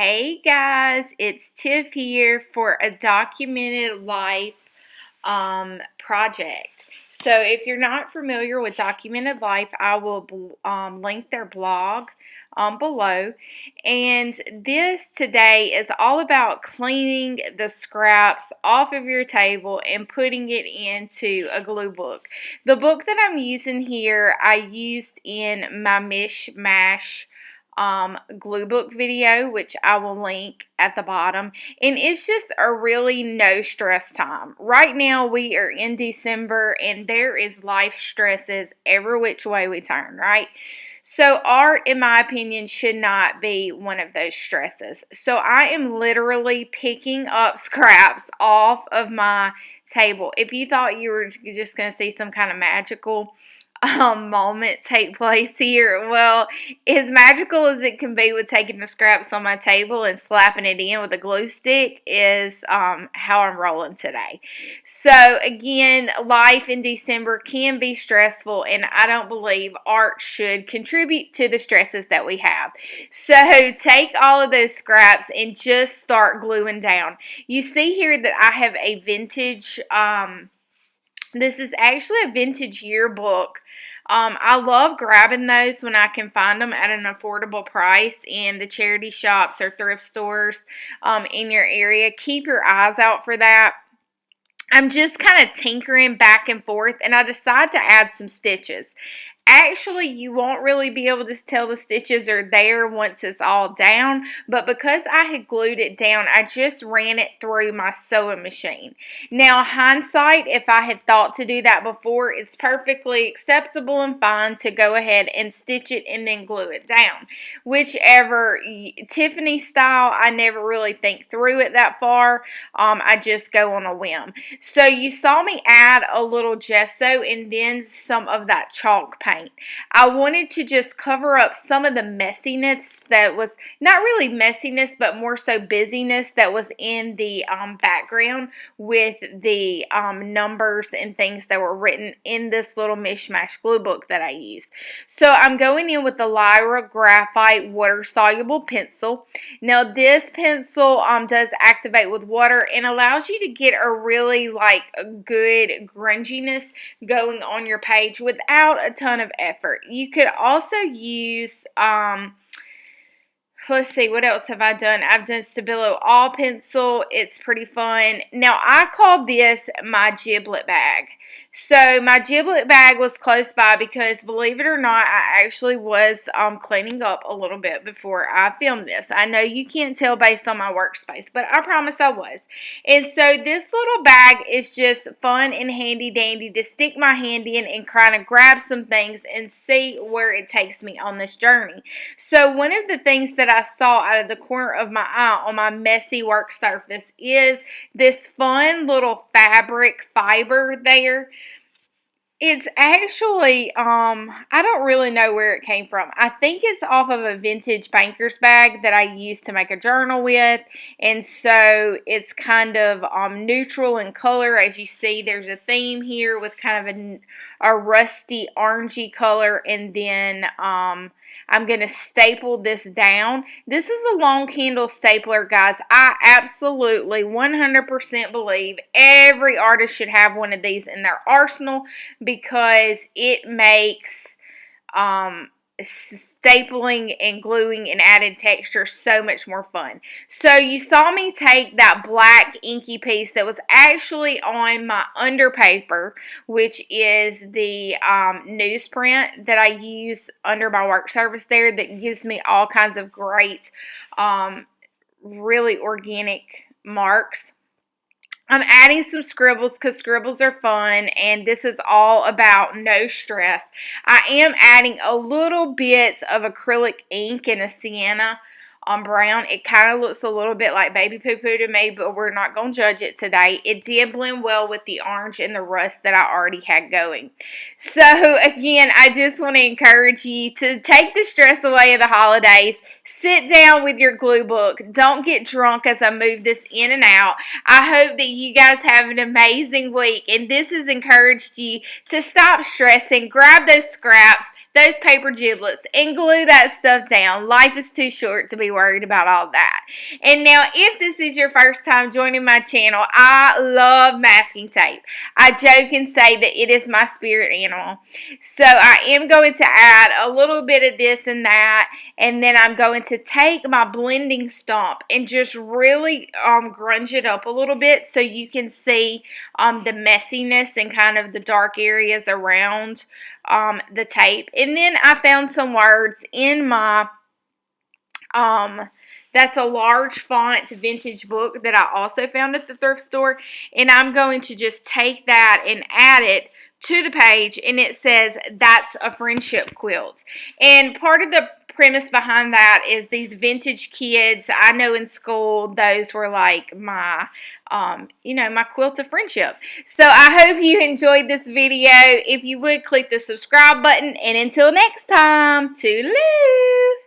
Hey guys, it's Tiff here for a documented life project. So if you're not familiar with documented life, I will link their blog below. And this today is all about cleaning the scraps off of your table and putting it into a glue book. The book that I'm using here, I used in my mishmash glue book video, which I will link at the bottom. And it's just a really no stress time. Right now we are in December and there is life stresses every which way we turn, right? So art, in my opinion, should not be one of those stresses. So I am literally picking up scraps off of my table. If you thought you were just going to see some kind of magical moment take place here. Well, as magical as it can be with taking the scraps on my table and slapping it in with a glue stick is how I'm rolling today. So again, life in December can be stressful, and I don't believe art should contribute to the stresses that we have. So take all of those scraps and just start gluing down. You see here that I have a vintage this is actually a vintage yearbook. I love grabbing those when I can find them at an affordable price in the charity shops or thrift stores in your area. Keep your eyes out for that. I'm just kind of tinkering back and forth, and I decide to add some stitches. Actually, you won't really be able to tell the stitches are there once it's all down, but because I had glued it down, I just ran it through my sewing machine. Now, hindsight, if I had thought to do that before, it's perfectly acceptable and fine to go ahead and stitch it and then glue it down. Whichever, Tiffany style, I never really think through it that far. I just go on a whim. So you saw me add a little gesso and then some of that chalk paint. I wanted to just cover up some of the messiness that was, not really messiness, but more so busyness that was in the background with the numbers and things that were written in this little mishmash glue book that I used. So I'm going in with the Lyra Graphite Water Soluble Pencil. Now this pencil does activate with water and allows you to get a really a good grunginess going on your page without a ton of effort. You could also use let's see, what else have I done? I've done Stabilo All Pencil. It's pretty fun. Now, I call this my giblet bag. So, my giblet bag was close by because, believe it or not, I actually was cleaning up a little bit before I filmed this. I know you can't tell based on my workspace, but I promise I was. And so, this little bag is just fun and handy-dandy to stick my hand in and kind of grab some things and see where it takes me on this journey. So, one of the things that I saw out of the corner of my eye on my messy work surface is this fun little fabric fiber there. It's actually, I don't really know where it came from. I think it's off of a vintage banker's bag that I used to make a journal with. And so it's kind of neutral in color. As you see, there's a theme here with kind of a rusty orangey color. And then I'm going to staple this down. This is a long handle stapler, guys. I absolutely 100% believe every artist should have one of these in their arsenal because it makes stapling and gluing and added texture so much more fun. So you saw me take that black inky piece that was actually on my underpaper, which is the newsprint that I use under my work surface there that gives me all kinds of great really organic marks. I'm adding some scribbles because scribbles are fun, and this is all about no stress. I am adding a little bit of acrylic ink in a sienna brown. It kind of looks a little bit like baby poo-poo to me, but we're not going to judge it today. It did blend well with the orange and the rust that I already had going. So, again, I just want to encourage you to take the stress away of the holidays. Sit down with your glue book. Don't get drunk as I move this in and out. I hope that you guys have an amazing week, and this has encouraged you to stop stressing, grab those scraps, those paper giblets and glue that stuff down. Life is too short to be worried about all that. And now, if this is your first time joining my channel, I love masking tape. I joke and say that it is my spirit animal. So I am going to add a little bit of this and that, and then I'm going to take my blending stump and just really grunge it up a little bit so you can see the messiness and kind of the dark areas around the tape. And then I found some words in my that's a large font vintage book that I also found at the thrift store, and I'm going to just take that and add it to the page, and it says that's a friendship quilt. And part of the premise behind that is these vintage kids, I know in school those were like my my quilt of friendship. So I hope you enjoyed this video. If you would, click the subscribe button, and until next time, toodaloo.